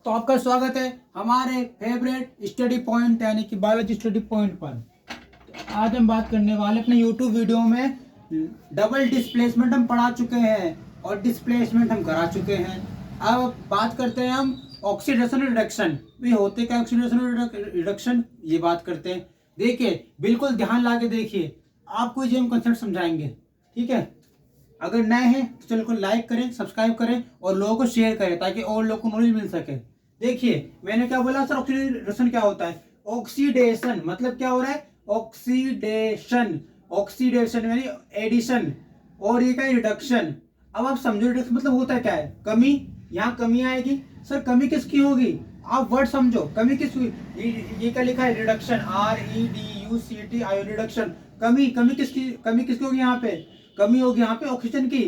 तो आपका स्वागत है हमारे फेवरेट स्टडी पॉइंट यानी कि बायोलॉजी स्टडी पॉइंट पर। आज हम बात करने वाले अपने यूट्यूब वीडियो में डबल डिस्प्लेसमेंट हम पढ़ा चुके हैं और डिस्प्लेसमेंट हम करा चुके हैं। अब बात करते हैं हम ऑक्सीडेशन रिडक्शन। ये होते क्या ऑक्सीडेशन रिडक्शन, ये बात करते हैं। देखिए बिल्कुल ध्यान ला के देखिए, आपको ये हम कंसेप्ट समझाएंगे, ठीक है। अगर नए हैं तो चैनल को लाइक करें, सब्सक्राइब करें और लोगों को शेयर करें ताकि और लोगों को नॉलेज मिल सके। देखिए मैंने क्या बोला सर, ऑक्सीडेशन क्या होता है? ऑक्सीडेशन मतलब क्या हो रहा है? ऑक्सीडेशन। ऑक्सीडेशन यानी एडिशन और ये क्या है? रिडक्शन। अब आप समझो रिडक्शन मतलब होता क्या है? कमी। यहाँ कमी आएगी। सर कमी किसकी होगी? आप वर्ड समझो, कमी किसकी? ये क्या लिखा है? Reduction, REDUCT reduction. कमी, कमी किसकी होगी? यहाँ पे कमी होगी, यहाँ पे ऑक्सीजन की।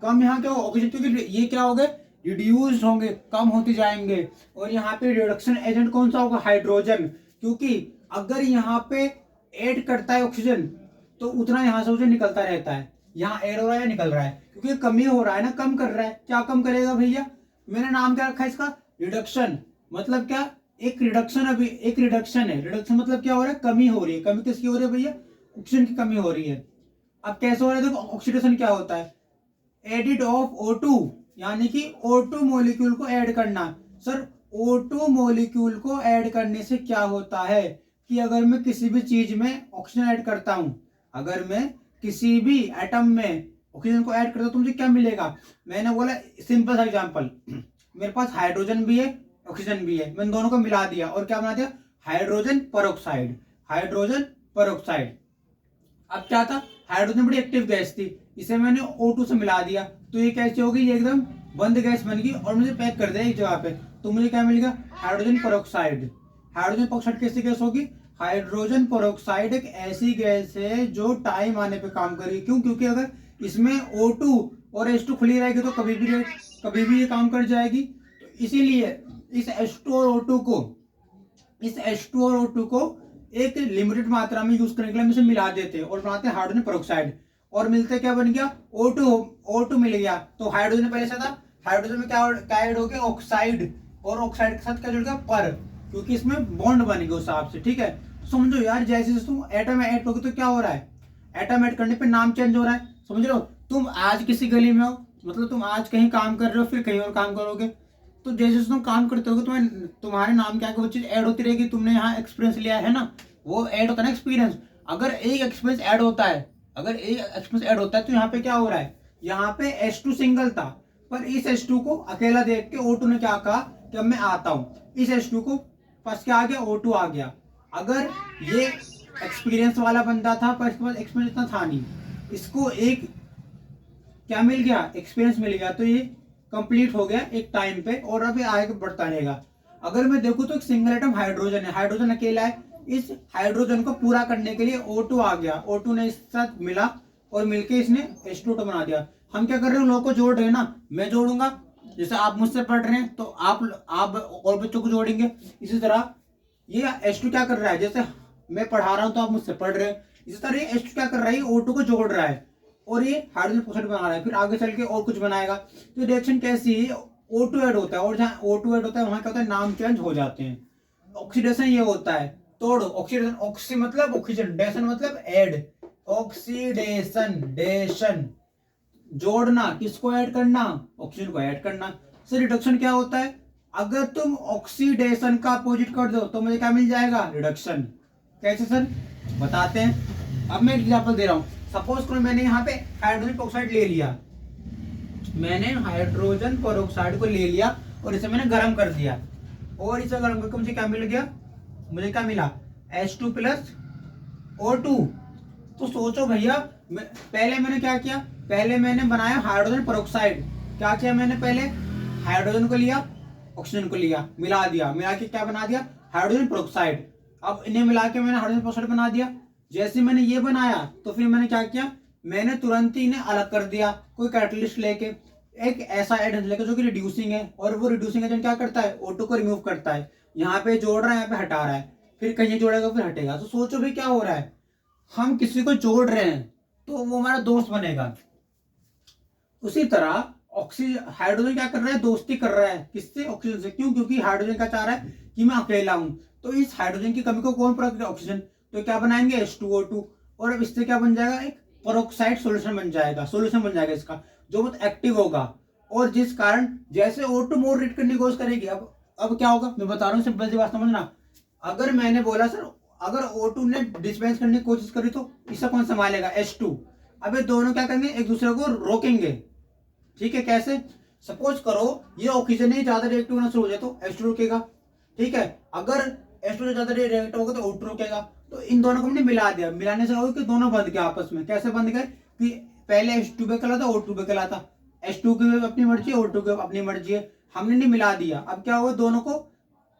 कम यहाँ क्या होगा? ऑक्सीजन, क्योंकि ये क्या हो गए? रिड्यूस होंगे, कम होते जाएंगे। और यहाँ पे रिडक्शन एजेंट कौन सा होगा? हाइड्रोजन। क्योंकि अगर यहाँ पे ऐड करता है ऑक्सीजन तो उतना यहाँ से ऑक्सीजन निकलता रहता है। यहाँ ऐड हो रहा है या निकल रहा है? क्योंकि कमी हो रहा है ना, कम कर रहा है। क्या कम करेगा भैया? मैंने नाम क्या रखा है इसका? रिडक्शन। मतलब क्या? एक रिडक्शन, अभी एक रिडक्शन है। रिडक्शन मतलब क्या हो रहा है? कमी हो रही है। कमी किसकी हो रही है भैया? ऑक्सीजन की कमी हो रही है। अब कैसे हो रहा है? देखो ऑक्सीडेशन क्या होता है? एडिड ऑफ O2 यानी कि O2 मॉलिक्यूल को ऐड करना। सर O2 मॉलिक्यूल को ऐड करने से क्या होता है कि अगर मैं किसी भी चीज में ऑक्सीजन ऐड करता हूं, अगर मैं किसी भी एटम में ऑक्सीजन को ऐड करता हूं तो मुझे क्या मिलेगा? मैंने बोला सिंपल सा एग्जांपल, मेरे पास हाइड्रोजन भी है, ऑक्सीजन भी है, मैंने दोनों को मिला दिया और क्या बना दिया? Hydrogen peroxide. Hydrogen peroxide. अब क्या था? हाइड्रोजन बड़ी एक्टिव गैस थी, इसे मैंने O2 से मिला दिया तो ये कैसे होगी? ये एकदम बंद गैस बन गई और मुझे पैक कर दिया एक जगह पे, तो मुझे क्या मिलेगा? Hydrogen peroxide. हाइड्रोजन पेरोक्साइड कैसी गैस होगी? हाइड्रोजन पेरोक्साइड एक ऐसी गैस है जो टाइम आने पे काम करेगी। क्यों? क्योंकि अगर इसमें O2 और H2 खुली रहेगी तो कभी भी ये काम कर जाएगी। तो इसीलिए इस H2 और O2 को, इस H2 और O2 को एक लिमिटेड मात्रा में यूज करने के लिए हम इसे मिला देते हैं और बनाते हैं हाइड्रोजन पेरोक्साइड। और मिलते क्या बन गया? O2 मिल गया। तो हाइड्रोजन पहले से था, हाइड्रोजन में क्या ऐड हो गया? ऑक्साइड। और ऑक्साइड के साथ क्या जुड़ गया? पर, क्योंकि इसमें बॉन्ड बन गया उस हिसाब से, ठीक है। तो समझो यार, जैसे तुम एटम ऐड करोगे तो क्या हो रहा है? एटम ऐड करने पे नाम चेंज हो रहा है, समझ रहे हो? तुम आज किसी गली में हो, मतलब तुम आज कहीं काम कर रहे हो, फिर कहीं और काम करोगे, तो जैसे तुम काम करते हो तुम्हारे नाम क्या वो चीज ऐड होती रहेगी। तुमने यहाँ एक्सपीरियंस लिया है ना, वो ऐड होता है ना एक्सपीरियंस। अगर एक एक्सपीरियंस ऐड होता है, तो यहाँ पे क्या हो रहा है? यहाँ पे H2 सिंगल था, पर इस H2 को अकेला देख के O2 ने क्या कहा कि अब मैं आता हूँ। इस H2 को पास क्या आ गया? O2 आ गया। अगर ये एक्सपीरियंस वाला बंदा था पर इसके पास एक्सपीरियंस इतना था नहीं, इसको एक क्या मिल गया? एक्सपीरियंस मिल गया, तो ये कंप्लीट हो गया एक टाइम पे और अभी आगे बढ़ता रहेगा। अगर मैं देखूं तो एक सिंगल एटम हाइड्रोजन है, हाइड्रोजन अकेला है। इस हाइड्रोजन को पूरा करने के लिए O2 आ गया, O2 ने इस साथ मिला और मिलके इसने H2 बना दिया। हम क्या कर रहे हैं? लोगों को जोड़ रहे हैं ना, मैं जोड़ूंगा, जैसे आप मुझसे पढ़ रहे हैं तो आप और बच्चों को जोड़ेंगे। इसी तरह ये H2 क्या कर रहा है? जैसे मैं पढ़ा रहा हूं तो आप मुझसे पढ़ रहे हैं, इसी तरह ये H2 क्या कर रहा है? O2 को जोड़ रहा है और ये हाइड्रोजन पेरोक्साइड बना रहा है, फिर आगे चल के और कुछ बनाएगा। तो रिएक्शन कैसी है? O2 ऐड होता है और जहाँ O2 ऐड होता है वहां क्या होता है? नाम चेंज हो जाते हैं। ऑक्सीडेशन ये होता है, तोड़। ऑक्सीडेशन, ऑक्सी मतलब ऑक्सीजन, डेशन मतलब ऐड। ऑक्सीडेशन, डेशन, जोड़ना। किसको ऐड करना? ऑक्सीजन को ऐड करना। सर रिडक्शन क्या होता है? अगर तुम ऑक्सीडेशन का अपोजिट कर दो तो मुझे क्या मिल जाएगा? रिडक्शन। कैसे सर? बताते हैं। अब मैं एग्जांपल दे रहा हूं। सपोज करो मैंने यहाँ पे हाइड्रोजन पेरोक्साइड ले लिया, मैंने हाइड्रोजन पेरोक्साइड को ले लिया और इसे मैंने गर्म कर दिया और इसे गर्म करके मुझे क्या मिल गया? मुझे क्या मिला? H2 plus O2। तो सोचो भैया, पहले मैंने क्या किया? पहले मैंने बनाया हाइड्रोजन पेरोक्साइड। क्या किया मैंने? पहले हाइड्रोजन को लिया, ऑक्सीजन को लिया, मिला दिया, मिला के क्या बना दिया? Hydrogen peroxide. अब इन्हें मिला के मैंने हाइड्रोजन पेरोक्साइड बना दिया। जैसे मैंने ये बनाया तो फिर मैंने क्या किया? मैंने तुरंत ही इन्हें अलग कर दिया, कोई कैटलिस्ट लेके, एक ऐसा एजेंट लेके जो कि रिड्यूसिंग है। और वो रिड्यूसिंग एजेंट क्या करता है? O2 को रिमूव करता है। यहाँ पे जोड़ रहा है, यहाँ पे हटा रहा है, फिर कहीं जोड़ेगा फिर हटेगा। तो सोचो भी क्या हो रहा है? हम किसी को जोड़ रहे हैं तो वो हमारा दोस्त बनेगा। उसी तरह ऑक्सीजन हाइड्रोजन क्या कर रहा है, दोस्ती कर रहा है किससे, ऑक्सीजन से। क्यों? क्योंकि हाइड्रोजन क्या चाह रहा है कि मैं अकेला हूं। तो इस हाइड्रोजन की कमी को कौन पूरा करेगा, ऑक्सीजन। तो क्या बनाएंगे, H2O2। और अब इससे क्या बन जाएगा, एक पेरोक्साइड सोल्यूशन बन जाएगा, सोल्यूशन बन जाएगा इसका, जो बहुत एक्टिव होगा। और जिस कारण जैसे O2 मोर रीड करने की कोशिश करेगी, अब क्या होगा मैं बता रहा हूँ, सिंपल सी बात समझना। अगर मैंने बोला सर अगर O2 ने डिस्पेंस करने की कोशिश करी तो इससे कौन संभालेगा, H2। अब ये दोनों क्या करेंगे, एक दूसरे को रोकेंगे। ठीक है, कैसे? सपोज करो ये ऑक्सीजन ही ज्यादा रिएक्टिव होना शुरू हो जाए तो H2 रुकेगा। ठीक है, अगर H2 ज्यादा रिएक्टिव होगा तो O2 रुकेगा। तो इन दोनों को हमने मिला दिया, मिलाने से होगा कि दोनों बंध गए आपस में। कैसे बंध गए कि पहले H2 पे कहलाता, O2 पे कहलाता। H2 की अपनी मर्जी है, O2 की अपनी मर्जी है, हमने नहीं मिला दिया। अब क्या होगा, दोनों को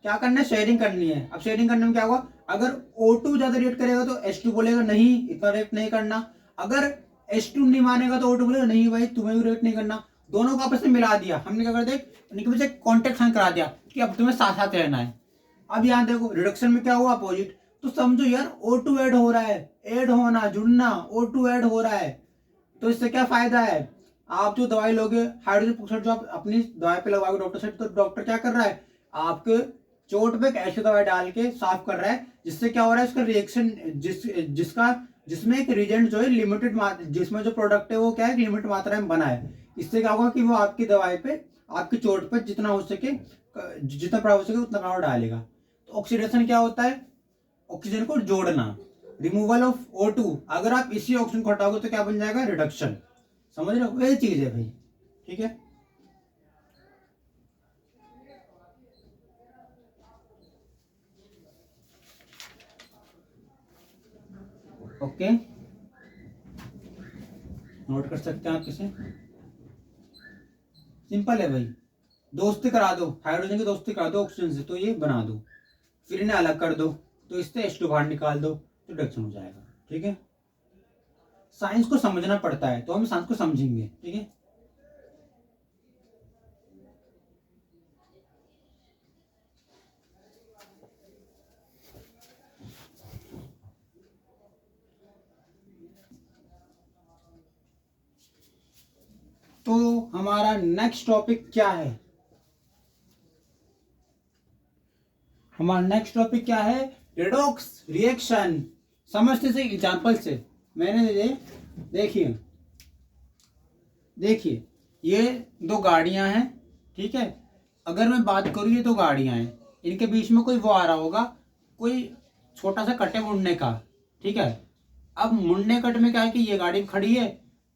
क्या करना है, शेयरिंग करनी है। अब शेयरिंग करने में क्या होगा, अगर O2 ज्यादा रिएक्ट करेगा तो H2 बोलेगा नहीं इतना रिएक्ट नहीं करना। अगर H2 नहीं मानेगा तो O2 बोलेगा नहीं भाई तुम्हें भी रिएक्ट नहीं करना। दोनों को आपस में मिला दिया हमने, क्या कर दिया, उनके बीच कॉन्टेक्ट साइन करा दिया कि अब तुम्हें साथ साथ रहना है। अब यहाँ देखो रिडक्शन में क्या हुआ, अपोजिट। तो समझो यार O2 ऐड हो रहा है, ऐड होना जुड़ना, O2 ऐड हो रहा है। तो इससे क्या फायदा है, आप जो दवाई लोगे हाइड्रोजन पेरोक्साइड जो आप अपनी दवाई पे लगवाओगे डॉक्टर से, तो डॉक्टर क्या कर रहा है, आपके चोट पे एक ऐसी दवाई डाल के साफ कर रहा है, जिससे क्या हो रहा है, इसका रिएक्शन जिसमें एक रिजेंट जो है लिमिटेड, जिसमें जो प्रोडक्ट है वो क्या है, लिमिटेड मात्रा में बना है। इससे क्या होगा कि वो आपकी दवाई पे, आपकी चोट पे जितना हो सके, जितना प्रभाव हो सके उतना प्रभाव डालेगा। तो ऑक्सीडेशन क्या होता है, ऑक्सीजन को जोड़ना, रिमूवल ऑफ O2। अगर आप इसी ऑक्सीजन को हटाओगे तो क्या बन जाएगा, रिडक्शन। समझ रहे हो, वही चीज है भाई। ठीक है, ओके, नोट कर सकते हैं आप इसे। सिंपल है भाई, दोस्ती करा दो, हाइड्रोजन की दोस्ती करा दो ऑक्सीजन से, तो ये बना दो, फिर इन्हें अलग कर दो, तो इससे H2 बाहर निकाल दो, तो रिडक्शन हो जाएगा। ठीक है, साइंस को समझना पड़ता है, तो हम साइंस को समझेंगे। ठीक है, तो हमारा नेक्स्ट टॉपिक क्या है, हमारा नेक्स्ट टॉपिक क्या है, रेडॉक्स रिएक्शन। समझते से एग्जांपल से, मैंने देखिए देखिए ये दो गाड़ियां हैं। ठीक है, अगर मैं बात करूँ ये दो गाड़ियां हैं, इनके बीच में कोई वो आ रहा होगा, कोई छोटा सा कटे मुड़ने का। ठीक है, अब मुड़ने कट में क्या है कि ये गाड़ी खड़ी है,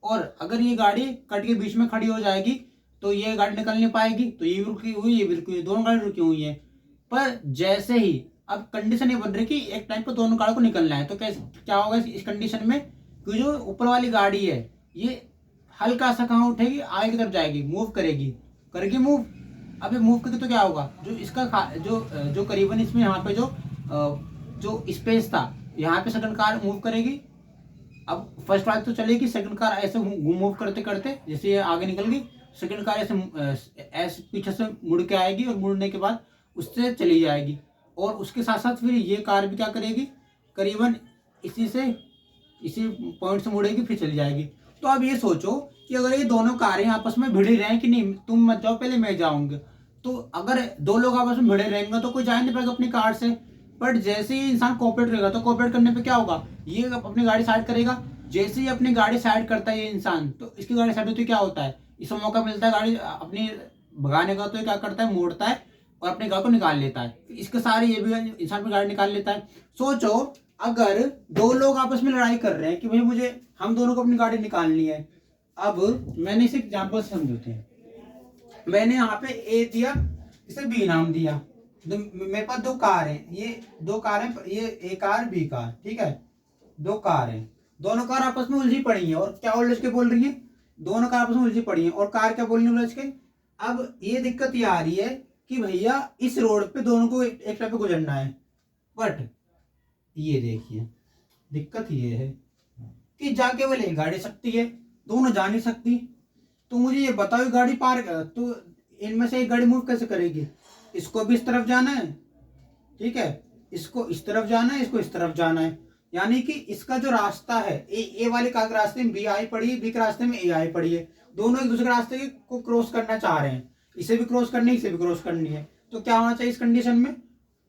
और अगर ये गाड़ी कट के बीच में खड़ी हो जाएगी तो ये गाड़ी निकल नहीं पाएगी, तो ये भी रुकी हुई, ये भी रुकी हुई, दोनों गाड़ी रुकी हुई है। पर जैसे ही अब कंडीशन ये बन रही कि एक टाइम पर दोनों गाड़ी को निकलना है, तो कैसे क्या होगा इस कंडीशन में कि जो ऊपर वाली गाड़ी है ये हल्का सा कहाँ उठेगी, आगे की तरफ जाएगी, मूव करेगी, करेगी मूव। अब ये मूव करके तो क्या होगा, जो इसका जो करीबन इसमें यहाँ पे जो स्पेस था, यहाँ पे सेकंड कार मूव करेगी। अब फर्स्ट कार तो चलेगी, सेकंड कार ऐसे मूव करते करते जैसे ये आगे निकल गई, सेकंड कार ऐसे पीछे से मुड़ के आएगी, और मुड़ने के बाद उससे चली जाएगी। और उसके साथ साथ फिर ये कार भी क्या करेगी, करीबन इसी पॉइंट से मुड़ेगी, फिर चली जाएगी। तो अब ये सोचो कि अगर ये दोनों कारें आपस में भिड़ी रहें कि नहीं, तुम मत जाओ पहले मैं जाऊंगा, तो अगर दो लोग आपस में भिड़े रहेंगे तो कोई जा नहीं पाएगा अपनी कार से। बट जैसे ही इंसान कोऑपरेट करेगा, तो कोऑपरेट करने पे क्या होगा, ये अपनी गाड़ी साइड करेगा। जैसे ही अपनी गाड़ी साइड करता है ये इंसान, तो इसकी गाड़ी साइड होती है, क्या होता है, इसको मौका मिलता है गाड़ी अपनी भगाने का, तो ये क्या करता है, मोड़ता है और अपने गाड़ी को निकाल लेता है। इसके सारे ये भी इंसान अपनी गाड़ी निकाल लेता है। सोचो अगर दो लोग आपस में लड़ाई कर रहे हैं कि भाई मुझे, हम दोनों को अपनी गाड़ी निकालनी है। अब मैंने इसे एग्जाम्पल से समझाते हैं, मैंने यहाँ पे ए दिया, इसे बी नाम दिया, मेरे पास दो कार है, ये दो कार है, ये ए कार बी कार। ठीक है, दो कार है, दोनों कार आपस में उलझी पड़ी है, और क्या उलझ के बोल रही है, दोनों कार आपस में उलझी पड़ी है, और कार क्या बोल रही है उलझ के। अब ये दिक्कत ये आ रही है कि भैया इस रोड पे दोनों को एक टाइप पे गुजरना है, बट ये देखिए दिक्कत ये है कि जाके केवल एक गाड़ी सकती है, दोनों जा नहीं सकती। तो मुझे ये बताओ गाड़ी पार, तो इनमें से एक गाड़ी मूव कैसे करेगी, इसको भी इस तरफ जाना है, ठीक है, इसको इस तरफ जाना है, इसको इस तरफ जाना है, यानी कि इसका जो रास्ता है ए वाले कार के रास्ते में बी आई पड़ी है, बी के रास्ते में ए आई पड़ी है, दोनों एक दूसरे रास्ते को क्रॉस करना चाह रहे हैं, इसे भी क्रॉस करनी है, इसे भी क्रॉस करनी है, तो क्या होना चाहिए इस कंडीशन में?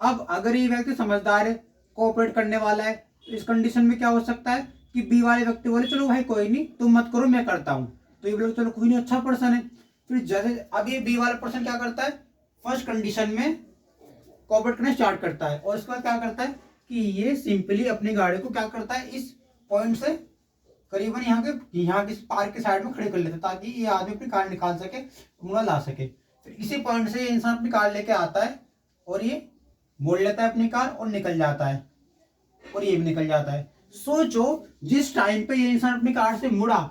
अब अगर ये व्यक्ति समझदार है, कोऑपरेट करने वाला है, तो इस कंडीशन में क्या हो सकता है कि बी वाले व्यक्ति बोले चलो भाई कोई नहीं, तुम मत करो, मैं करता हूँ। तो ये बोले चलो कोई नहीं, अच्छा पर्सन है। फिर जैसे अब ये बी वाला पर्सन क्या करता है, फर्स्ट कंडीशन में कोऑपरेट करना स्टार्ट करता है, और इसके बाद क्या करता है कि ये सिंपली अपनी गाड़ी को क्या करता है, इस पॉइंट से करीबन यहाँ के पार्क के साइड में खड़े कर लेते, ताकि ये आदमी अपनी कार निकाल सके, मुड़ा ला सके। फिर इसी पॉइंट से ये इंसान अपनी कार लेके आता है और ये मोड़ लेता है अपनी कार और निकल जाता है, और ये भी निकल जाता है। सोचो जिस टाइम पे ये इंसान अपनी कार से मुड़ा,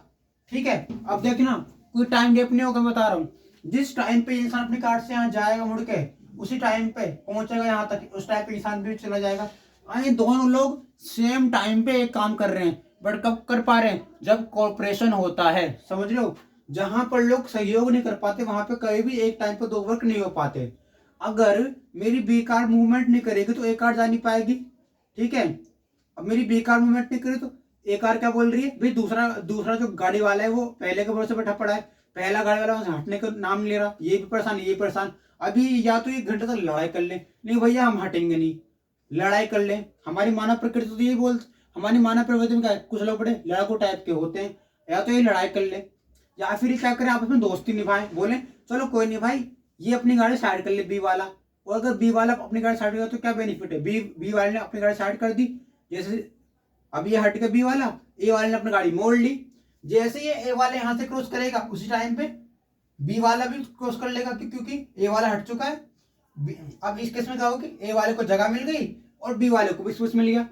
ठीक है, अब देखना कोई टाइम गैप नहीं होगा, बता रहा हूँ, जिस टाइम पे ये इंसान अपनी कार से यहाँ जाएगा मुड़ के, उसी टाइम पे पहुंचेगा यहाँ तक, उस टाइम पे इंसान भी चला जाएगा। ये दोनों लोग सेम टाइम पे एक काम कर रहे हैं, बट कब कर पा रहे हैं, जब कॉर्पोरेशन होता है, समझ रहे हो? जहां पर लोग सहयोग नहीं कर पाते वहां पे कभी भी एक टाइम पे दो वर्क नहीं हो पाते। अगर मेरी बी कार मूवमेंट नहीं करेगी तो ए कार जा नहीं पाएगी, ठीक है। अब मेरी बी कार मूवमेंट नहीं करे तो ए कार क्या बोल रही है, भाई दूसरा जो गाड़ी वाला है वो पहले के भरोसे बैठा पड़ा है, पहला गाड़ी वाला वहां से हटने का नाम नहीं ले रहा, ये भी परेशान, ये परेशान। अभी या तो 1 घंटे तक लड़ाई कर ले, नहीं भैया हम हटेंगे नहीं, लड़ाई कर ले। हमारी मानव प्रकृति तो यही बोल, हमारी मानव प्रवृत्ति में क्या है, कुछ लोग बड़े लड़ाकू टाइप के होते हैं, या तो ये लड़ाई कर ले, या फिर क्या करें आपस में दोस्ती निभाएं, बोले चलो कोई नहीं भाई ये अपनी गाड़ी साइड कर ले बी वाला, और अगर बी वाला अपनी गाड़ी साइड कर तो क्या बेनिफिट है, बी वाले ने अपनी गाड़ी साइड कर दी, जैसे अब ये हट के बी वाला, ए वाले ने अपनी गाड़ी मोड़ ली, जैसे ये ए वाले यहाँ से क्रॉस करेगा उसी टाइम पे बी वाला भी क्रॉस कर लेगा, क्योंकि ए वाला हट चुका है। अब इस केस में क्या होगा कि ए वाले को जगह मिल गई और बी वाले को भी स्पेस मिल गया।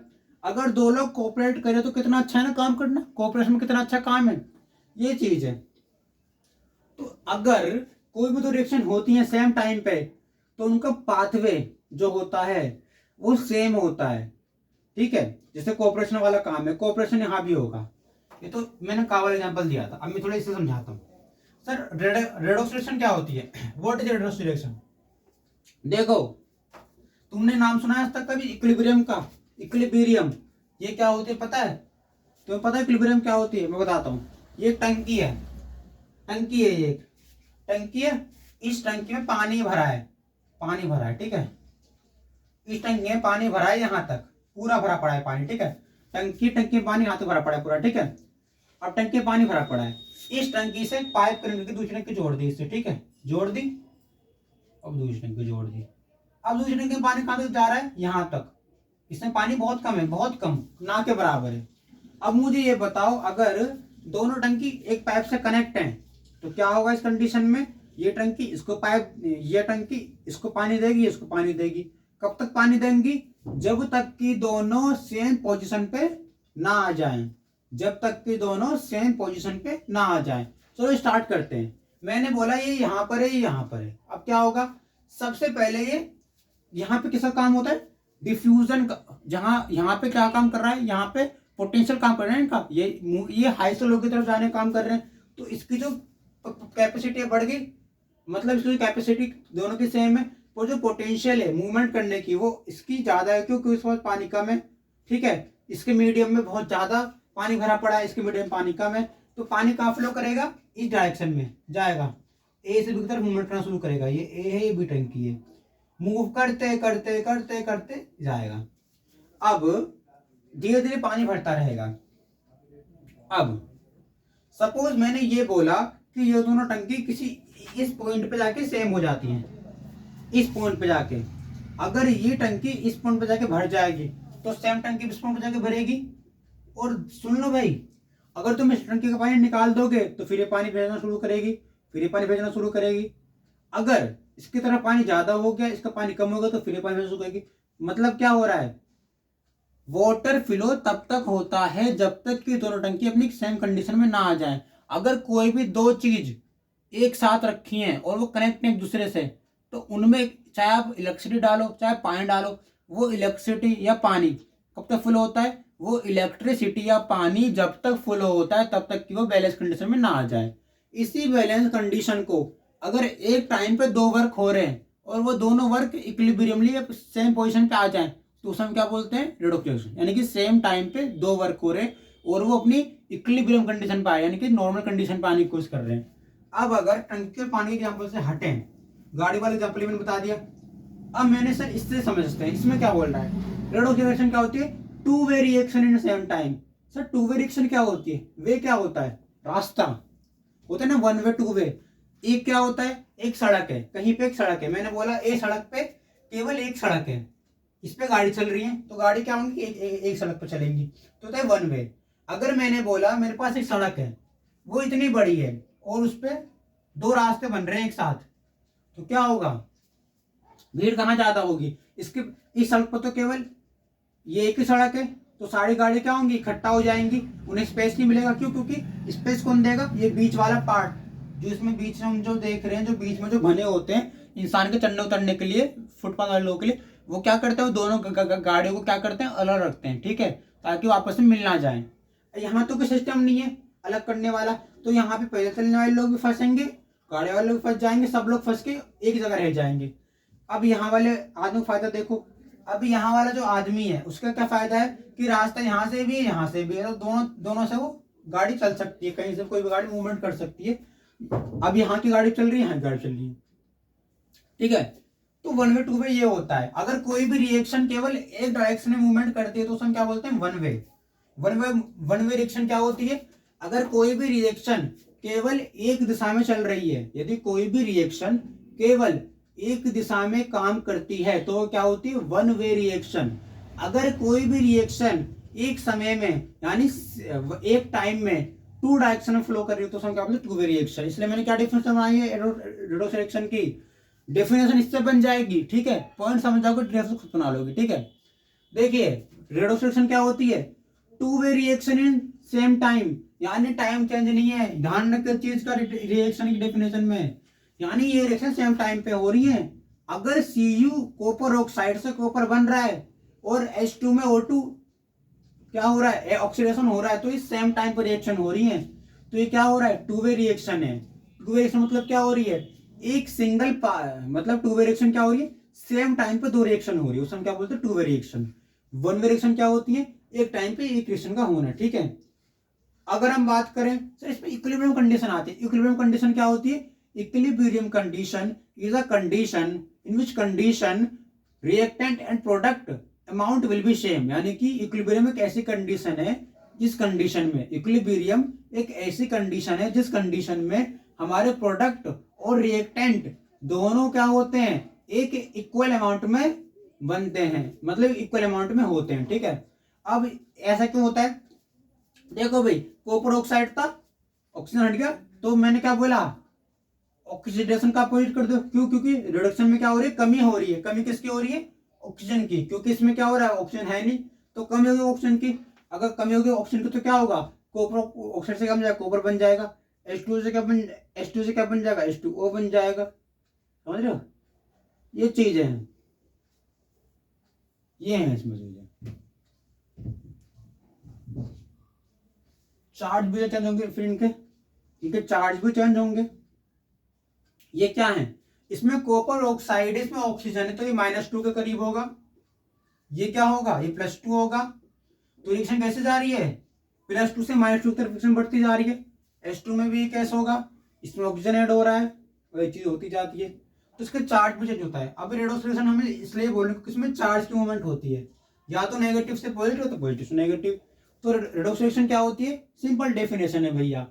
अगर दो लोग कोऑपरेट करें तो कितना अच्छा है ना काम करना, कोऑपरेशन में कितना अच्छा काम है, ये चीज है। तो अगर कोई भी दो रिएक्शन होती है सेम टाइम पे तो उनका पाथवे जो होता है वो सेम होता है, ठीक है। जैसे कोऑपरेशन वाला काम है, कोऑपरेशन यहाँ भी होगा। ये तो मैंने कावल एग्जांपल दिया था, अब मैं थोड़ा इसे समझाता हूँ। सर रेडॉक्स रिएक्शन क्या होती है, व्हाट इज रेडॉक्स रिएक्शन? देखो तुमने नाम सुना है आज तक कभी इक्विलिब्रियम का? इक्विलिब्रियम ये क्या होती है पता है? तुम्हें पता है इक्विलिब्रियम क्या होती है? मैं बताता हूँ। ये टंकी है, टंकी है, ये टंकी है, इस टंकी में पानी भरा है, ठीक है। इस टंकी में पानी भरा है, यहाँ तक पूरा भरा पड़ा है पानी, ठीक है। टंकी में पानी यहाँ तक भरा पड़ा है पूरा, ठीक है। अब टंकी में पानी भरा पड़ा है, इस टंकी से पाइप कनेक्ट करके दूसरी टंकी जोड़ दी इससे, ठीक है, जोड़ दी। अब दूसरी टंकी जोड़ दी, अब दूसरी टंकी में पानी कहाँ तक जा रहा है, यहाँ तक। इसमें पानी बहुत कम है, बहुत कम, ना के बराबर है। अब मुझे ये बताओ अगर दोनों टंकी एक पाइप से कनेक्ट हैं तो क्या होगा इस कंडीशन में? ये टंकी इसको पाइप, ये टंकी इसको पानी देगी, इसको पानी देगी। कब तक पानी देंगी? जब तक कि दोनों सेम पोजीशन पे ना आ जाएं, जब तक कि दोनों सेम पोजीशन पे ना आ जाएं। चलो स्टार्ट करते हैं। मैंने बोला ये यहाँ पर है, ये यहाँ पर है। अब क्या होगा, सबसे पहले ये यहाँ पे किसका काम होता है? डिफ्यूजन का। जहाँ यहाँ पे क्या काम कर रहा है, यहाँ पे पोटेंशियल काम कर रहे हैं इनका, ये हाई से लो की तरफ जाने काम कर रहे हैं, तो इसकी जो कैपेसिटी बढ़ गई, मतलब इसकी कैपेसिटी दोनों की सेम है, वो जो पोटेंशियल है मूवमेंट करने की वो इसकी ज्यादा है, क्योंकि इस वक्त पानी कम है, ठीक है। इसके मीडियम में बहुत ज्यादा पानी भरा पड़ा है, इसके मीडियम में पानी कम है, तो पानी कहाँ फ्लो करेगा? इस डायरेक्शन में जाएगा, ए से बी की तरफ मूवमेंट करना शुरू करेगा। ये ए है, ये बी टंकी है, मूव करते करते करते करते जाएगा। अब धीरे धीरे पानी भरता रहेगा। अब सपोज मैंने ये बोला कि ये दोनों टंकी किसी इस पॉइंट पे जाके सेम हो जाती हैं, इस पॉइंट पे जाके। अगर ये टंकी इस पॉइंट पे जाके भर जाएगी तो सेम टंकी इस पॉइंट पे जाके भरेगी। और सुन लो भाई, अगर तुम इस टंकी का पानी निकाल दोगे तो फिर ये पानी भेजना शुरू करेगी, फिर ये पानी भेजना शुरू करेगी। अगर इसकी तरफ पानी ज्यादा हो गया, इसका पानी कम होगा तो फिर ये पानी भेजना शुरू करेगी। मतलब क्या हो रहा है, वाटर फ्लो तब तक होता है जब तक कि दोनों टंकी अपनी सेम कंडीशन में ना आ जाए। अगर कोई भी दो चीज एक साथ रखी हैं और वो कनेक्ट हैं एक दूसरे से, तो उनमें चाहे आप इलेक्ट्रिसिटी डालो चाहे पानी डालो, वो इलेक्ट्रिसिटी या पानी कब तक फ्लो होता है? वो इलेक्ट्रिसिटी या पानी जब तक फ्लो होता है तब तक कि वो बैलेंस कंडीशन में ना आ जाए। इसी बैलेंस कंडीशन को अगर एक टाइम पे दो वर्क हो रहे हैं और वो दोनों वर्क इक्विलिब्रियमली सेम पोजीशन पे आ जाए तो उसे हम क्या बोलते हैं? Redox reaction. यानी कि सेम टाइम पे दो वर्क हो रहे हैं, और वो अपनी इक्विलिब्रियम कंडीशन पे आए, यानी कि नॉर्मल कंडीशन पे आने की कोशिश कर रहे हैं। अब अगर टंकी के पानी के एग्जाम्पल से हटें, गाड़ी वाले एग्जाम्पल मैंने बता दिया, अब मैंने सर इससे समझते हैं इसमें क्या बोल रहा है। रेट ऑफ रिएक्शन क्या होती है? Two way reaction in same time. Sir two way reaction क्या होती है? वे क्या होता है? रास्ता होता है ना, वन वे टू वे। एक क्या होता है? एक सड़क है, कहीं पे एक सड़क है, मैंने बोला ए सड़क पे केवल एक सड़क है, इस पे गाड़ी चल रही है, तो गाड़ी क्या होंगी? एक सड़क पे चलेंगी, तो होता है वन वे। अगर मैंने बोला मेरे पास एक सड़क है, वो इतनी बड़ी है और उस पे दो रास्ते बन रहे हैं एक साथ, तो क्या होगा? भीड़ कहाँ ज्यादा होगी? इसके इस सड़क पर तो केवल ये एक ही सड़क है, तो सारी गाड़ी क्या होंगी? इकट्ठा हो जाएंगी, उन्हें स्पेस नहीं मिलेगा। क्यों? क्योंकि स्पेस कौन देगा? ये बीच वाला पार्ट, जो इसमें बीच में हम जो देख रहे हैं, जो बीच में जो बने होते हैं इंसान के चढ़ने उतरने के लिए, फुटपाथ वाले लोगों के लिए, वो क्या करते हैं? दोनों गाड़ियों को क्या करते हैं? अलग रखते हैं, ठीक है, ताकि वो आपस में मिल ना जाए। यहाँ तो कोई सिस्टम नहीं है अलग करने वाला, तो यहाँ पे पैदल चलने वाले लोग भी फंसेंगे, गाड़ी वाले लोग फंस जाएंगे, सब लोग फंस के एक जगह रह जाएंगे। अब यहाँ वाले आदमी फायदा देखो, अब यहाँ वाला जो आदमी है उसका क्या फायदा है कि रास्ता यहाँ से भी है यहाँ से भी है, तो दोनों से वो गाड़ी चल सकती है, कहीं से कोई भी गाड़ी मूवमेंट कर सकती है। अब यहाँ की गाड़ी चल रही है, यहाँ की गाड़ी चल रही है, ठीक है। तो वन वे टू वे ये होता है। अगर कोई भी रिएक्शन केवल एक डायरेक्शन में मूवमेंट करती है तो उसमें क्या बोलते हैं? One way. One way reaction क्या होती है? अगर कोई भी रिएक्शन केवल एक दिशा में चल रही है, यदि कोई भी रिएक्शन केवल एक दिशा में काम करती है तो क्या होती है? One way reaction. अगर कोई भी रिएक्शन एक समय में, यानी एक टाइम में टू डायरेक्शन में फ्लो कर रही है तो उसमें क्या बोलते हैं? Two way reaction. इसलिए मैंने क्या डेफिनेशन बनाई है रेडोक्स रिएक्शन की? डेफिनेशन इससे बन जाएगी, ठीक है, पॉइंट समझ जाओगे, डेफिनेशन खुद बना लोगे, ठीक है। देखिए रेडोक्स रिएक्शन क्या होती है? Two way reaction in same time, यानी टाइम चेंज नहीं है, ध्यान रखकर चीज का रिएक्शन की डेफिनेशन में, यानी ये रिएक्शन सेम टाइम पे हो रही है। अगर Cu कॉपर ऑक्साइड से कॉपर बन रहा है और H2 में O2 क्या हो रहा है? ऑक्सीडेशन हो रहा है, तो इस सेम टाइम पर रिएक्शन हो रही है, तो ये क्या हो रहा है? टू वे रिएक्शन है। टू वे रिएक्शन मतलब क्या हो रही है? एक सिंगल मतलब टू वे रिएक्शन क्या हो रही है? सेम टाइम पे दो रिएक्शन हो रही है, उसमें क्या बोलते हैं? Two way reaction. One way reaction क्या होती है? एक टाइम पे एक रिएक्शन का होना, ठीक है। अगर हम बात करें सर इसमें इक्विलिब्रियम कंडीशन आती है। इक्विलिब्रियम कंडीशन क्या होती है? Equilibrium condition is a condition in which condition reactant and product amount will be same, यानी कि इक्विलिब्रियम एक ऐसी कंडीशन है जिस कंडीशन में, इक्विलिब्रियम एक ऐसी कंडीशन है जिस कंडीशन में हमारे प्रोडक्ट और रिएक्टेंट दोनों क्या होते हैं? एक इक्वल अमाउंट में बनते हैं, मतलब इक्वल अमाउंट में होते हैं, ठीक है। अब ऐसा क्यों होता है? देखो भाई, कॉपर ऑक्साइड था, ऑक्सीजन हट गया, तो मैंने क्या बोला? ऑक्सीडेशन का अपोजिट कर दो। क्यों? क्योंकि रिडक्शन में क्या हो रही है? कमी हो रही है। कमी किसकी हो रही है? ऑक्सीजन की, क्योंकि इसमें क्या हो रहा है? ऑक्सीजन है नहीं, तो कमी होगी ऑक्सीजन की। अगर कमी होगी ऑक्सीजन की तो क्या होगा? कॉपर ऑक्साइड से क्या बन जाएगा? कॉपर बन जाएगा। H2 से क्या बन जाएगा? H2O बन जाएगा। समझ रहे हो? ये चीजें हैं, ये है इसमें चीजें। चार्ज भी चेंज होंगे, फिर इनके चार्ज भी चेंज होंगे। ये क्या है? इसमें कॉपर ऑक्साइड, इसमें ऑक्सीजन है, तो ये -2 के करीब होगा। ये क्या होगा? ये +2 होगा। तो रिएक्शन कैसे जा रही है? +2 से -2 तक रिएक्शन बढ़ती जा रही है। H2 में भी कैसे होगा? इसमें ऑक्सीजन ऐड हो रहा है और ये चीज होती जाती है, तो इसका चार्ज भी चेंज होता है। अब रेडोक्स रिएक्शन हमें इसलिए बोल रहे हैं क्योंकि इसमें चार्ज की मूवमेंट होती है, या तो नेगेटिव से पॉजिटिव, तो पॉजिटिव से नेगेटिव। तो रेडोक्स रिएक्शन क्या होती है? सिंपल डेफिनेशन है भैया,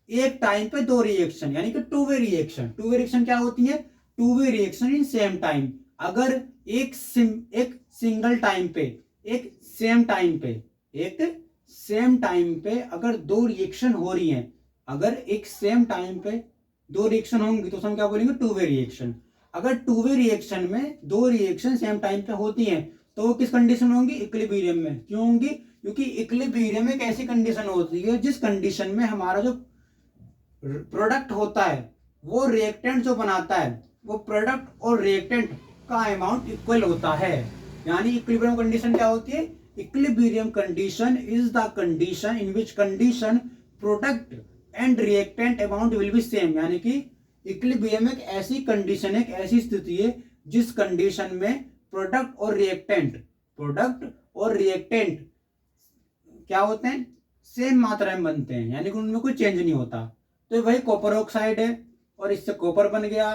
एक टाइम पे दो रिएक्शन, यानी कि two way reaction. Two way reaction क्या होती है? Two way reaction in same time. अगर एक सिंगल टाइम पे, एक सेम टाइम पे अगर दो रिएक्शन हो रही हैं, अगर एक सेम टाइम पे दो रिएक्शन होंगी तो हम क्या बोलेंगे? Two way reaction. अगर टू वे रिएक्शन में दो रिएक्शन सेम टाइम पे होती हैं तो वो किस कंडीशन में होंगी? इक्विलिब्रियम में। क्यों होंगी? क्योंकि इक्विलिब्रियम एक ऐसी कंडीशन होती है जिस कंडीशन में हमारा जो प्रोडक्ट होता है, वो रिएक्टेंट जो बनाता है, वो प्रोडक्ट और रिएक्टेंट का अमाउंट इक्वल होता है। यानी इक्विलिब्रियम कंडीशन क्या होती है? Equilibrium condition is the condition in which condition product and reactant amount will be same, यानी कि इक्विलिब्रियम एक ऐसी कंडीशन है, एक ऐसी स्थिति है जिस कंडीशन में प्रोडक्ट और रिएक्टेंट क्या होते हैं? सेम मात्रा में बनते हैं, यानी कि उनमें कोई चेंज नहीं होता। तो वही कॉपर ऑक्साइड है, और इससे कॉपर बन गया,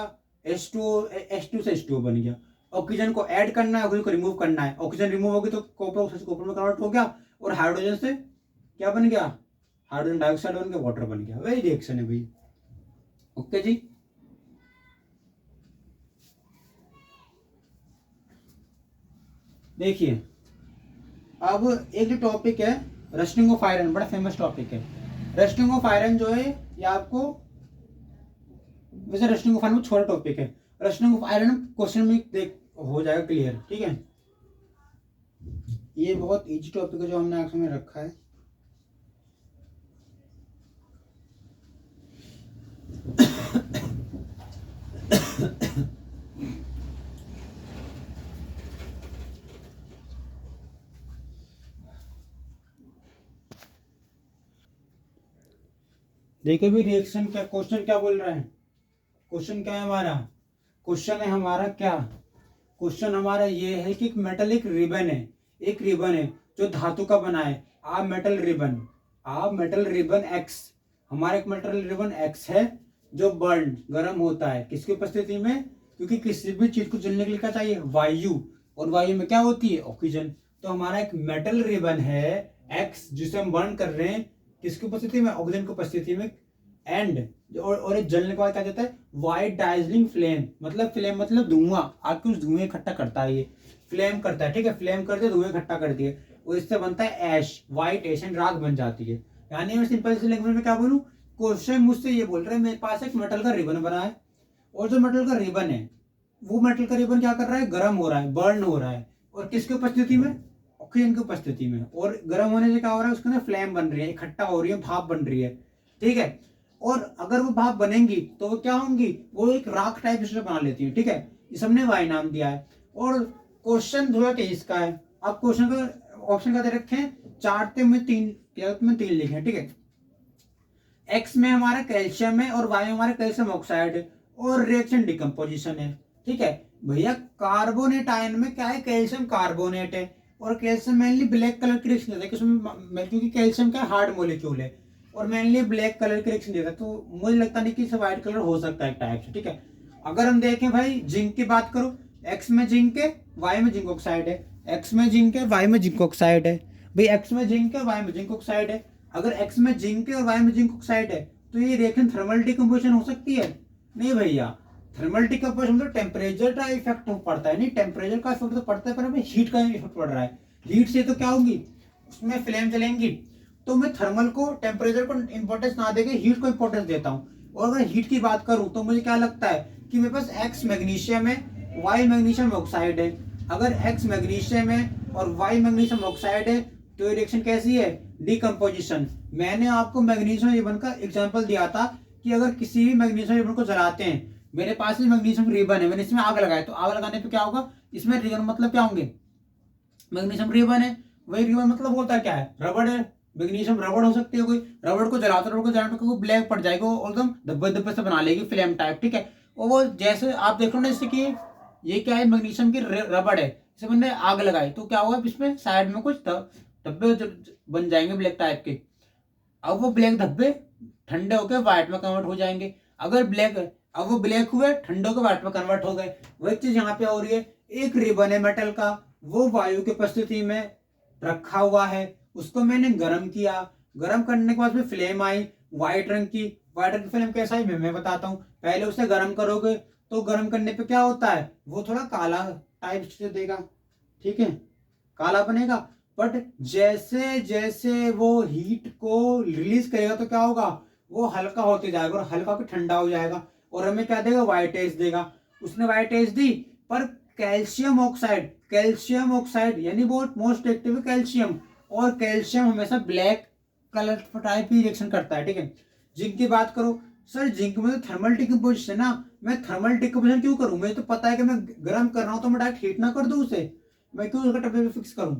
H2 से H2 बन गया। ऑक्सीजन को ऐड करना है, ऑक्सीजन को रिमूव करना है, ऑक्सीजन रिमूव होगी तो कॉपर ऑक्साइड कॉपर में कन्वर्ट हो गया, और हाइड्रोजन से क्या बन गया, हाइड्रोजन डाइऑक्साइड बन गया, वाटर बन गया। वही रिएक्शन है भाई। ओके जी। देखिए अब एक जो टॉपिक है रस्टिंग ऑफ आयरन, बड़ा फेमस टॉपिक है। रस्टिंग ऑफ आयरन जो है ये आपको, वैसे रस्टिंग ऑफ आयरन छोटा टॉपिक है। रस्टिंग ऑफ आयरन क्वेश्चन में देख हो जाएगा क्लियर, ठीक है। ये बहुत इजी टॉपिक है जो हमने आंसर में रखा है। देखिए भी रिएक्शन क्या, क्वेश्चन क्या बोल रहा है, क्वेश्चन क्या है हमारा, क्वेश्चन है हमारा क्या, क्वेश्चन हमारा ये है कि एक मेटल एक रिबन है, एक रिबन है जो धातु का बना है, आ मेटल रिबन एक्स, हमारा एक मेटल रिबन एक्स है जो बर्न गर्म होता है किसकी उपस्थिति में, क्योंकि किसी भी चीज को जलने के लिए क्या चाहिए, वायु, और वायु में क्या होती है, ऑक्सीजन। तो हमारा एक मेटल रिबन है एक्स जिसे हम बर्न कर रहे हैं किसकी उपस्थिति में, ऑक्सीजन की उपस्थिति में। एंड और जलने के बाद क्या कहता है, वाइट डाइजलिंग फ्लेम, मतलब फ्लेम मतलब धुआं, आग कुछ धुएं इकट्ठा करता है, ये फ्लेम करता है, ठीक है, फ्लेम करते धुएं इकट्ठा करती है, और इससे बनता है ऐश, व्हाइट ऐश एंड राख बन जाती है। यानी मैं सिंपल सी लैंग्वेज में क्या बोलूं, क्वेश्चन मुझसे ये बोल रहे हैं मेरे पास एक मेटल का रिबन बना है, और जो मेटल का रिबन है वो मेटल का रिबन क्या कर रहा है, गर्म हो रहा है, बर्न हो रहा है, और किसकी उपस्थिति में, ऑक्सीजन की उपस्थिति में। और गर्म होने से क्या हो रहा है, उसके अंदर फ्लेम बन रही है, इकट्ठा हो रही है, भाप बन रही है, ठीक है। और अगर वो भाप बनेंगी तो वो क्या होंगी, वो एक राख टाइप से बना लेती है, ठीक है। इस हमने वाई नाम दिया है। और क्वेश्चन 2023 का है। आप क्वेश्चन का ऑप्शन क्या दे रखे हैं, 4 में 3 लिखे हैं, ठीक है। एक्स में हमारा कैल्शियम है और वाई में हमारा कैल्शियम ऑक्साइड है, और रिएक्शन डिकम्पोजिशन है, ठीक है भैया। कार्बोनेट आयन में क्या है, कैल्शियम कार्बोनेट है, और कैल्शियम मेनली ब्लैक कलर की रिएक्शन देता है, क्योंकि कैल्शियम का हार्ड मॉलिक्यूल है, और मेनली ब्लैक कलर की रिएक्शन देता है। तो मुझे लगता नहीं कि इसे व्हाइट कलर हो सकता है टाइप से, ठीक है। अगर हम देखें भाई जिंक की बात करो, एक्स में जिंक है, वाई में जिंक ऑक्साइड है, एक्स में जिंक है, वाई में जिंक ऑक्साइड है, भाई एक्स में जिंक है, वाई में जिंक ऑक्साइड है। अगर एक्स में जिंक है और वाई में जिंक ऑक्साइड है तो ये रिएक्शन थर्मल डिकम्पोजिशन हो सकती है, नहीं भैया। थर्मल डिकम्पोजिशन तो टेम्परेचर का इफेक्ट पड़ता है, नहीं टेम्परेचर का इफेक्ट तो पड़ता है, पर हमें हीट का इफेक्ट पड़ रहा है। हीट से तो क्या होगी, उसमें फ्लेम चलेंगी। तो मैं थर्मल को, टेम्परेचर को इंपॉर्टेंस ना देके हीट को इंपॉर्टेंस देता हूँ। और अगर हीट की बात करूं तो मुझे क्या लगता है कि मेरे पास एक्स मैग्नीशियम है, वाई मैग्नीशियम ऑक्साइड है। अगर एक्स मैग्नीशियम है और वाई मैग्नीशियम ऑक्साइड है तो ये रिएक्शन कैसी है, डिकम्पोजिशन। मैंने आपको मैग्नीशियम रिबन का एग्जांपल दिया था कि अगर किसी भी मैग्नीशियम रिबन को जलाते हैं, मेरे पास भी मैग्नीशियम रिबन है, मैंने इसमें आग लगाई, तो आग लगाने पे क्या होगा, इसमें रिबन मतलब क्या होंगे, मैग्नीशियम रिबन है, वही रिबन मतलब होता है क्या है, रबड़ है। मैग्नीशियम रबड़ हो सकती है, कोई रबड़ को जलाते, रबड़ को जलाने को ब्लैक पड़ जाएगा, वो एकदम धब्बे धब्बे से बना लेगी फ्लेम टाइप, ठीक है। और वो जैसे आप देख लो ना, जैसे कि ये क्या है, मैग्नीशियम की रबड़ है, इसे मैंने आग लगाई तो क्या होगा, इसमें साइड में कुछ धब्बे बन जाएंगे ब्लैक टाइप के। अब वो ब्लैक धब्बे ठंडे होकर व्हाइट में कन्वर्ट हो जाएंगे। अगर ब्लैक, अब वो ब्लैक हुए, ठंडे होकर व्हाइट में कन्वर्ट हो गए। वही चीज यहाँ पे हो रही है, एक रिबन है मेटल का, वो वायु की उपस्थिति में रखा हुआ है, उसको मैंने गर्म किया, गर्म करने के बाद में फ्लेम आई व्हाइट रंग की। व्हाइट रंग की फ्लेम कैसा है मैं बताता हूँ। पहले उसे गर्म करोगे तो गर्म करने पे क्या होता है, वो थोड़ा काला टाइप से देगा, ठीक है, काला बनेगा। बट जैसे जैसे वो हीट को रिलीज करेगा तो क्या होगा, वो हल्का होते जाएगा, और हल्का होकर ठंडा हो जाएगा, और हमें क्या देगा, व्हाइट एज देगा। उसने व्हाइट एज दी, पर कैल्शियम ऑक्साइड यानी बहुत मोस्ट एक्टिव है कैल्शियम, और कैल्शियम हमेशा ब्लैक कलर टाइप ही रिएक्शन करता है, ठीक है। जिंक की बात करो, सर जिंक में तो थर्मल डिकम्पोजिशन है ना, मैं थर्मल डिकम्पोजिशन क्यों करूं, मुझे तो पता है कि मैं गर्म कर रहा हूं, तो मैं डायरेक्ट हीट ना कर दूं उसे, मैं क्यों उसका टेम्परेचर फिक्स करूं,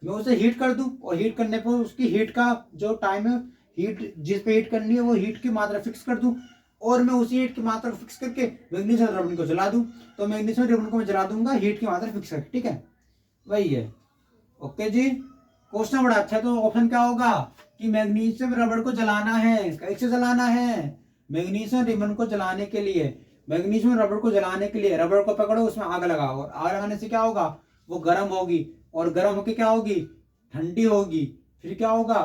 मैं उसे हीट कर दूं, और हीट करने पर उसकी हीट का जो टाइम है, हीट जिस पे हीट करनी है वो हीट की मात्रा फिक्स कर दूं, और मैं उसी हीट की मात्रा फिक्स करके मैग्नीशियम रिबन को जला दूं। तो मैग्नीशियम रिबन को मैं जला दूंगा हीट की मात्रा फिक्स करके, ठीक है, वही है। ओके जी, क्वेश्चन बड़ा अच्छा है। तो ऑप्शन क्या होगा कि मैग्नीशियम रबड़ को जलाना है। कैसे जलाना है? मैग्नीशियम रिबन को जलाने के लिए, मैग्नीशियम रबड़ को जलाने के लिए रबड़ को पकड़ो, उसमें आग लगाओ, और आग लगाने से क्या होगा? वो गर्म होगी, और गर्म होकर क्या होगी? ठंडी होगी। फिर क्या होगा?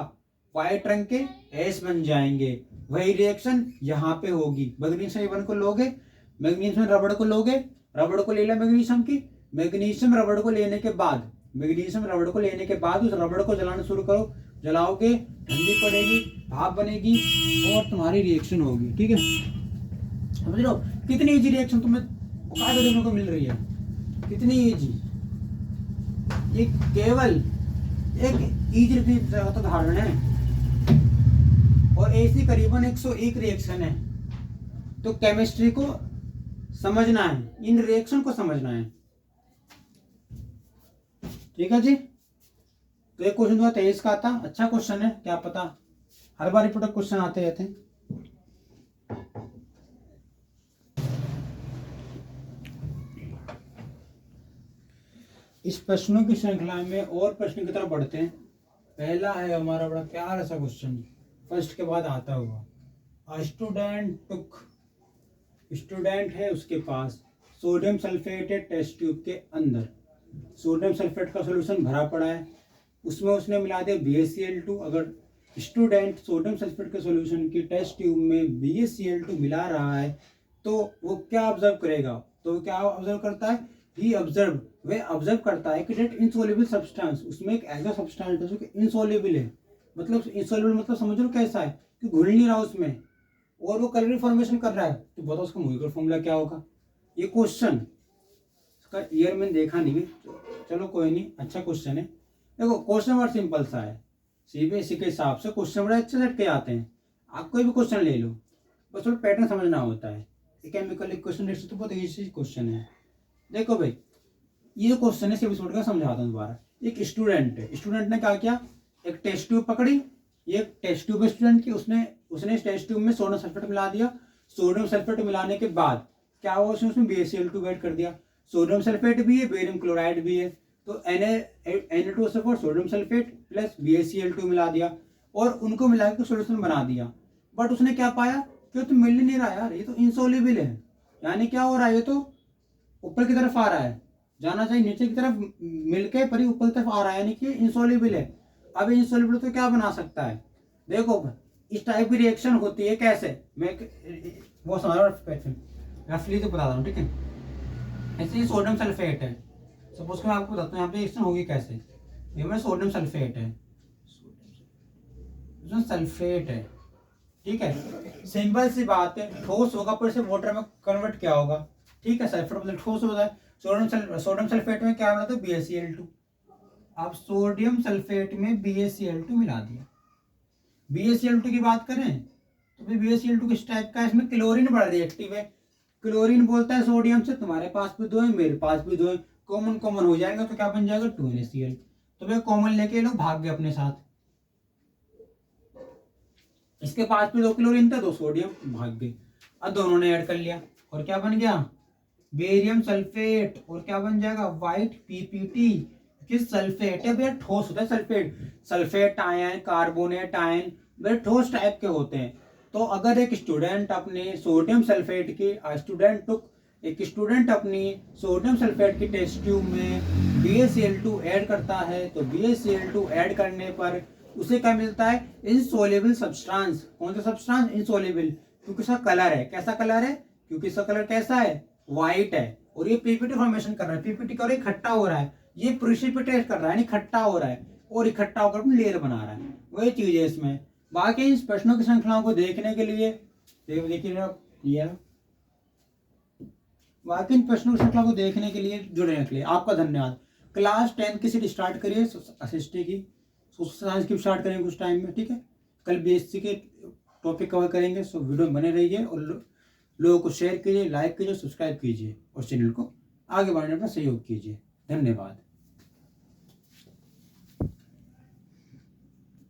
व्हाइट रंग के एस बन जाएंगे। वही रिएक्शन यहाँ पे होगी। मैग्नीशियम रिबन को लोगे, मैग्नीशियम रबड़ को लोगे, रबड़ को ले लिया मैग्नीशियम की, मैग्नीशियम रबड़ को लेने के बाद, मैग्नीशियम रबड़ को लेने के बाद उस रबड़ को जलाना शुरू करो। जलाओगे, ठंडी पड़ेगी, भाप बनेगी और तुम्हारी रिएक्शन होगी। ठीक है, समझ लो कितनी इजी रिएक्शन तुम्हें बाकायदा देखने को मिल रही है, कितनी इजी। ये केवल एक इजी उदाहरण है, और ऐसी करीबन 101 रिएक्शन है। तो केमिस्ट्री को समझना है, इन रिएक्शन को समझना है। ठीक है जी। तो एक क्वेश्चन 2023 का था, अच्छा क्वेश्चन है, क्या पता हर बार रिपोर्ट क्वेश्चन आते रहते हैं। इस प्रश्नों की श्रृंखला में और प्रश्न की तरफ बढ़ते हैं। पहला है हमारा बड़ा प्यारा सा क्वेश्चन, फर्स्ट के बाद आता हुआ। स्टूडेंट है, उसके पास सोडियम सल्फेट है टेस्ट ट्यूब के अंदर। सोडियम सल्फेट का सॉल्यूशन भरा पड़ा है, उसमें उसने मिला दिया BaCl2। अगर स्टूडेंट सोडियम सल्फेट के सॉल्यूशन की टेस्ट ट्यूब में BaCl2 मिला रहा है तो वो क्या ऑब्जर्व करेगा? तो वो क्या ऑब्जर्व करता है? वह ऑब्जर्व करता है कि डेट इनसोल्युबल सब्सटेंस, उसमें एक ऐसा सब्सटेंस है जो कि इनसोल्युबल है। मतलब इनसोल्युबल मतलब समझ लो कैसा है कि घुल नहीं रहा उसमें, और वो कैलोरी फॉर्मेशन कर रहा है। तो बताओ उसका मोलिकुलर फॉर्मूला क्या होगा? ये क्वेश्चन का ईयर मैंने देखा नहीं, चलो कोई नहीं, अच्छा क्वेश्चन है। देखो क्वेश्चन बड़ा सिंपल सा है, CBSE के हिसाब से क्वेश्चन बड़े अच्छे सेट के आते हैं। आप कोई भी क्वेश्चन ले लो, बस थोड़ा पैटर्न समझना होता है। केमिकल इक्वेशन तो बहुत इजी क्वेश्चन है। देखो भाई, ये क्वेश्चन है CBSE का, समझाता हूँ दोबारा। एक स्टूडेंट है, स्टूडेंट ने क्या किया? एक टेस्ट ट्यूब पकड़ी, ये टेस्ट ट्यूब स्टूडेंट की, उसने इस टेस्ट ट्यूब में सोडियम सल्फेट मिला दिया। सोडियम सल्फेट मिलाने के बाद क्या हुआ? उसमें BaCl2 ऐड कर दिया। सोडियम सल्फेट भी है, बेरियम क्लोराइड भी है, तो Na2SO4 sodium sulphate plus BaCl2 मिला दिया, और उनको मिला के सोल्यूशन बना दिया। बट उसने क्या पाया कि तो मिल नहीं रहा यार, ये तो इनसोल्युबल है। यानी क्या हो रहा है? ये तो ऊपर की तरफ आ रहा है, जाना चाहिए नीचे की तरफ, मिलके पर ऊपर की तरफ आ रहा है, यानी कि इनसोल्युबल है। अब इनसोल्युबल तो क्या बना सकता है? देखो इस टाइप की रिएक्शन होती है कैसे, मैं वो समझ रफली तो बता रहा हूँ। ठीक है, ऐसे ही सोडियम सल्फेट है, सपोज मैं आपको बताता हूँ यहाँ पे रिएक्शन होगी कैसे। ये में सोडियम सल्फेट है, सल्फेट है, ठीक है, सिंपल सी बात है, ठोस होगा पर से वाटर में कन्वर्ट क्या होगा? ठीक है, सल्फेट मतलब ठोस होता है। सोडियम सल्फेट में क्या मिला? तो BaCl2। अब सोडियम सल्फेट में BaCl2 मिला दिया। BaCl2 की बात करें तो फिर BaCl2 किस टाइप का है? इसमें क्लोरीन बड़ा रिएक्टिव है। क्लोरीन बोलता है सोडियम से तुम्हारे पास भी 2 है, मेरे पास भी 2 है, कॉमन हो जाएगा तो क्या बन जाएगा? 2NaCl। तो भाई कॉमन लेके लोग भाग गए अपने साथ, इसके पास भी 2 क्लोरीन था, 2 सोडियम, भाग गए। अब दोनों ने ऐड कर लिया और क्या बन गया? बेरियम सल्फेट, और क्या बन जाएगा? White PPT। किस सल्फेट है भैया? ठोस होता है sulphate, sulphate ion, carbonate ion, वे ठोस टाइप के होते हैं। तो अगर एक स्टूडेंट अपने सोडियम सल्फेट की सोडियम सल्फेट की टेस्ट ट्यूब में BaCl2 ऐड करता है, तो BaCl2 ऐड करने पर उसे क्या मिलता है? Insoluble substance. कौन सा सब्सटेंस? इनसोल्युबल, क्योंकि इसका कलर है, कैसा कलर है? क्योंकि इसका कलर कैसा है? व्हाइट है, और ये PPT फॉर्मेशन कर रहा है। PPT का इकट्ठा हो रहा है, ये प्रेसिपिटेट कर रहा है, इकट्ठा हो रहा है, और इकट्ठा होकर अपनी लेयर बना रहा है। वही चीज है इसमें। बाकी इस प्रश्नों की श्रृंखलाओं को देखने के लिए बाकी इन प्रश्नों की श्रृंखला को देखने के लिए, जुड़ने के लिए आपका धन्यवाद। क्लास 10 की सीट स्टार्ट करिए, SST की, सोशल साइंस की स्टार्ट करेंगे कुछ टाइम में। ठीक है, कल BSc के टॉपिक कवर करेंगे। सो वीडियो में बने रहिए और लोगों को शेयर कीजिए, लाइक कीजिए, सब्सक्राइब कीजिए, और चैनल को आगे बढ़ाने में सहयोग कीजिए। धन्यवाद।